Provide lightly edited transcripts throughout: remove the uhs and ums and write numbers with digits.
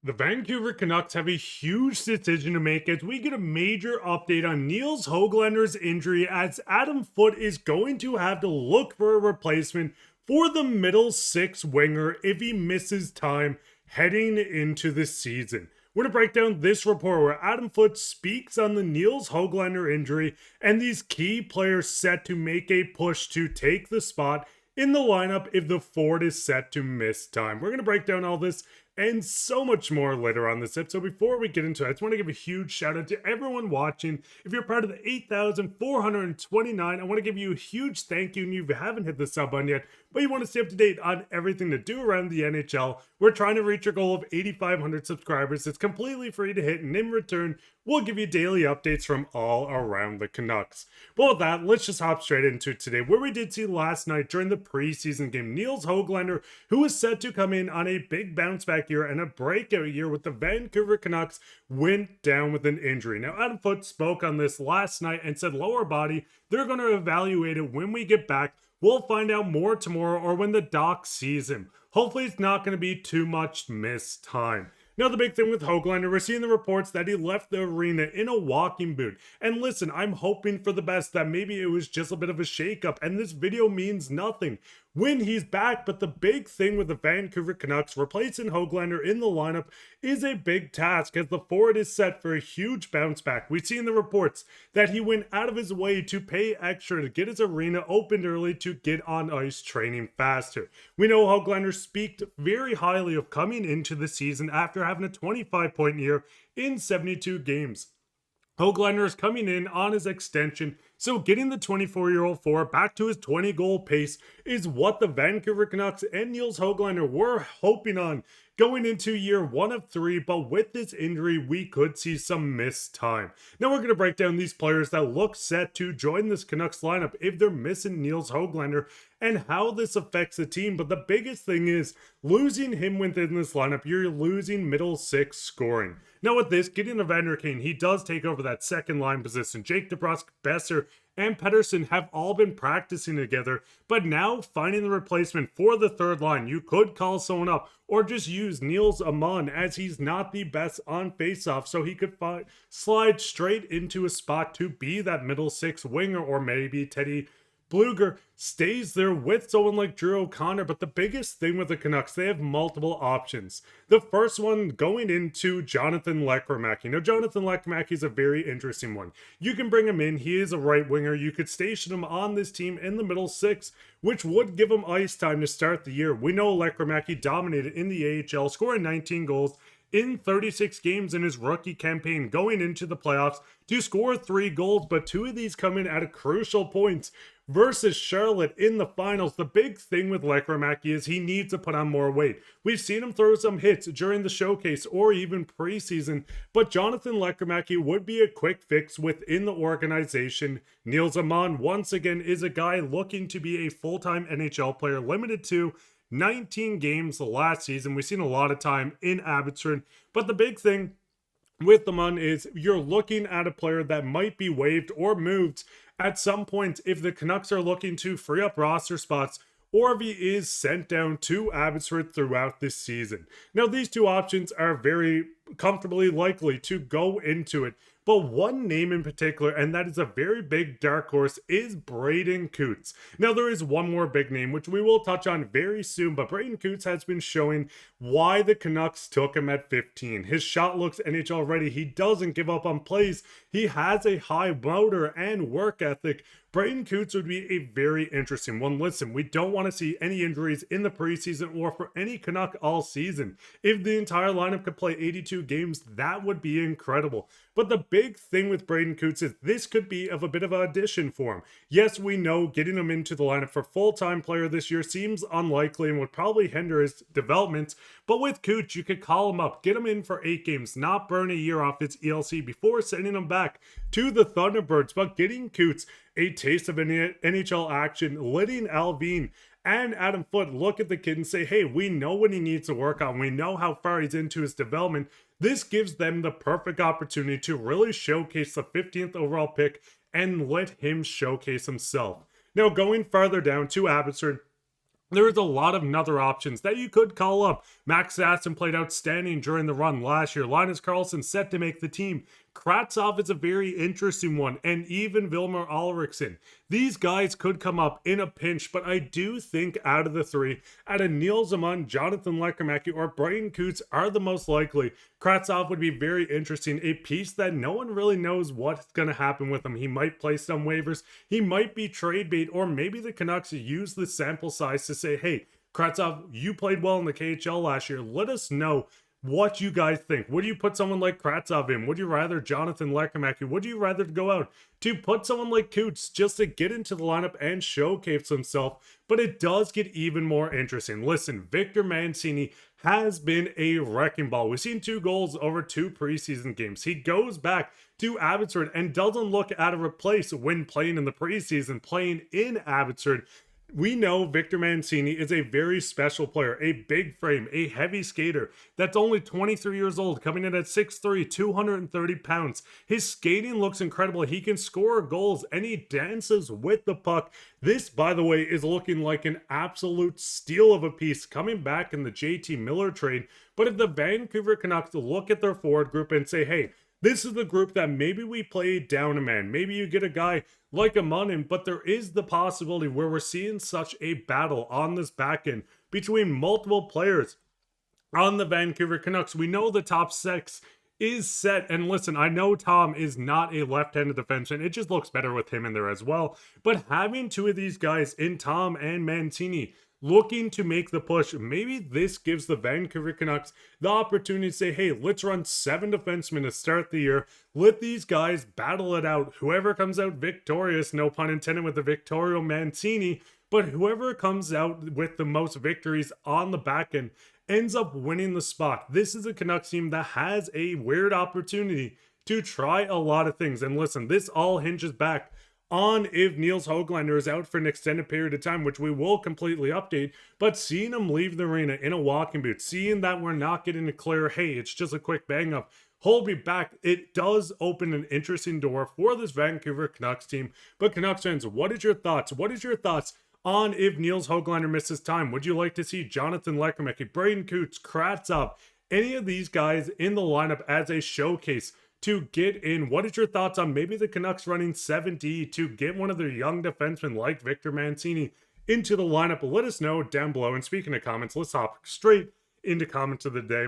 The Vancouver Canucks have a huge decision to make as we get a major update on Nils Hoglander's injury, as Adam Foote is going to have to look for a replacement for the middle six winger if he misses time heading into the season. We're going to break down this report where Adam Foote speaks on the Nils Hoglander injury and these key players set to make a push to take the spot in the lineup if the Ford is set to miss time. We're going to break down all this and so much more later on this episode. Before we get into it, I just want to give a huge shout out to everyone watching. If you're part of the 8,429, I want to give you a huge thank you. And if you haven't hit the sub button yet, but you want to stay up to date on everything to do around the NHL, we're trying to reach our goal of 8,500 subscribers. It's completely free to hit, and in return, we'll give you daily updates from all around the Canucks. Well, with that, let's just hop straight into it today, where we did see last night during the preseason game, Nils Hoglander, who was set to come in on a big bounce back year and a breakout year with the Vancouver Canucks, went down with an injury. Now, Adam Foote spoke on this last night and said lower body, they're going to evaluate it when we get back. We'll find out more tomorrow or when the doc sees him. Hopefully it's not going to be too much missed time. Now, the big thing with Hoglander, we're seeing the reports that he left the arena in a walking boot. And listen, I'm hoping for the best that maybe it was just a bit of a shakeup and this video means nothing when he's back. But the big thing with the Vancouver Canucks replacing Hoglander in the lineup is a big task, as the forward is set for a huge bounce back. We've seen the reports that he went out of his way to pay extra to get his arena opened early to get on ice training faster. We know Hoglander speaked very highly of coming into the season after having a 25-point year in 72 games. Hoglander is coming in on his extension, so getting the 24-year-old forward back to his 20-goal pace is what the Vancouver Canucks and Nils Hoglander were hoping on going into year 1 of 3, but with this injury, we could see some missed time. Now we're going to break down these players that look set to join this Canucks lineup if they're missing Nils Hoglander and how this affects the team. But the biggest thing is losing him within this lineup, you're losing middle six scoring. Now with this, getting Evander Kane, he does take over that second line position. Jake DeBrusk, Boeser, and Pettersson have all been practicing together, but now finding the replacement for the third line, you could call someone up or just use Nils Aman, as he's not the best on faceoff, so he could slide straight into a spot to be that middle six winger, or maybe Teddy Bluger stays there with someone like Drew O'Connor. But the biggest thing with the Canucks, they have multiple options. The first one going into Jonathan Lekkerimaki. Now, Jonathan Lekkerimaki is a very interesting one. You can bring him in. He is a right winger. You could station him on this team in the middle six, which would give him ice time to start the year. We know Lekkerimaki dominated in the AHL, scoring 19 goals in 36 games in his rookie campaign going into the playoffs to score 3 goals, but 2 of these come in at a crucial points versus Charlotte in the finals. The big thing with Lekkerimaki is he needs to put on more weight. We've seen him throw some hits during the showcase or even preseason, but Jonathan Lekkerimaki would be a quick fix within the organization. Nils Aman, once again, is a guy looking to be a full-time NHL player, limited to 19 games last season. We've seen a lot of time in Abbotsford, but the big thing with the Mun is you're looking at a player that might be waived or moved at some point if the Canucks are looking to free up roster spots, or if he is sent down to Abbotsford throughout this season. Now, these two options are very comfortably likely to go into it, but one name in particular, and that is a very big dark horse, is Braden Cootes. Now, there is one more big name, which we will touch on very soon, but Braden Cootes has been showing why the Canucks took him at 15. His shot looks NHL ready. He doesn't give up on plays. He has a high motor and work ethic. Braden Cootes would be a very interesting one. Listen, we don't want to see any injuries in the preseason or for any Canuck all season. If the entire lineup could play 82 games, that would be incredible. But the big thing with Braden Cootes is this could be of a bit of an addition for him. Yes, we know getting him into the lineup for full-time player this year seems unlikely and would probably hinder his development. But with Cootes, you could call him up, get him in for 8 games, not burn a year off his ELC before sending him back to the Thunderbirds. But getting Cootes a taste of NHL action, letting Allvin and Adam Foote look at the kid and say, hey, we know what he needs to work on. We know how far he's into his development. This gives them the perfect opportunity to really showcase the 15th overall pick and let him showcase himself. Now, going farther down to Abbotsford, there is a lot of other options that you could call up. Max Sasson played outstanding during the run last year. Linus Karlsson set to make the team. Kravtsov is a very interesting one, and even Vilmer Ulriksson. These guys could come up in a pinch, but I do think out of the three, out of Nils Aman, Jonathan Lekkerimaki, or Brian Cootes are the most likely. Kravtsov would be very interesting, a piece that no one really knows what's going to happen with him. He might play some waivers, he might be trade bait, or maybe the Canucks use the sample size to say, hey, Kravtsov, you played well in the KHL last year. Let us know what you guys think. Would you put someone like Kravtsov in? Would you rather Jonathan Lekkerimaki? Would you rather go out to put someone like Cootes just to get into the lineup and showcase himself? But it does get even more interesting. Listen, Victor Mancini has been a wrecking ball. We've seen 2 goals over 2 preseason games. He goes back to Abbotsford and doesn't look out of place when playing in the preseason, playing in Abbotsford. We know Victor Mancini is a very special player, a big frame, a heavy skater that's only 23 years old, coming in at 6'3", 230 pounds. His skating looks incredible. He can score goals and he dances with the puck. This, by the way, is looking like an absolute steal of a piece coming back in the JT Miller trade. But if the Vancouver Canucks look at their forward group and say, hey, this is the group that maybe we play down a man. Maybe you get a guy like Aman in, but there is the possibility where we're seeing such a battle on this back end between multiple players on the Vancouver Canucks. We know the top 6 is set. And listen, I know Tom is not a left-handed defenseman. It just looks better with him in there as well. But having 2 of these guys in Tom and Mancini looking to make the push, maybe this gives the Vancouver Canucks the opportunity to say, hey, let's run 7 defensemen to start the year. Let these guys battle it out. Whoever comes out victorious, no pun intended with the Victorio Mancini, but whoever comes out with the most victories on the back end ends up winning the spot. This is a Canucks team that has a weird opportunity to try a lot of things. And listen, this all hinges back on if Nils Hoglander is out for an extended period of time, which we will completely update, but seeing him leave the arena in a walking boot, seeing that we're not getting a clear, hey, it's just a quick bang up, hold me back, it does open an interesting door for this Vancouver Canucks team. But Canucks fans, what is your thoughts? What is your thoughts on if Nils Hoglander misses time? Would you like to see Jonathan Lekkerimaki, Braden Cootes, Kravtsov, any of these guys in the lineup as a showcase to get in? What is your thoughts on maybe the Canucks running 7D to get one of their young defensemen like Victor Mancini into the lineup? Let us know down below. And speaking of comments, let's hop straight into comments of the day.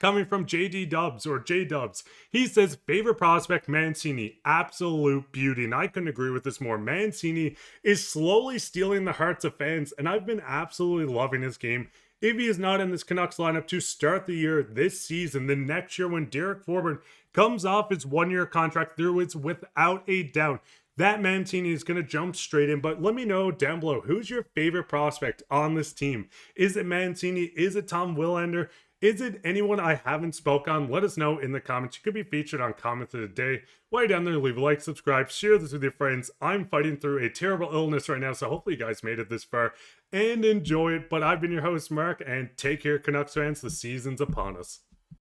Coming from JD Dubs or J Dubs, he says, favorite prospect Mancini, absolute beauty. And I couldn't agree with this more. Mancini is slowly stealing the hearts of fans, and I've been absolutely loving his game. If he is not in this Canucks lineup to start the year this season, the next year when Derek Forbort comes off his 1-year contract, there is without a doubt that Mancini is going to jump straight in. But let me know down below, who's your favorite prospect on this team? Is it Mancini? Is it Tom Willander? Is it anyone I haven't spoke on? Let us know in the comments. You could be featured on Comment of the Day. While you're down there, leave a like, subscribe, share this with your friends. I'm fighting through a terrible illness right now, so hopefully you guys made it this far and enjoy it. But I've been your host, Mark, and take care, Canucks fans. The season's upon us.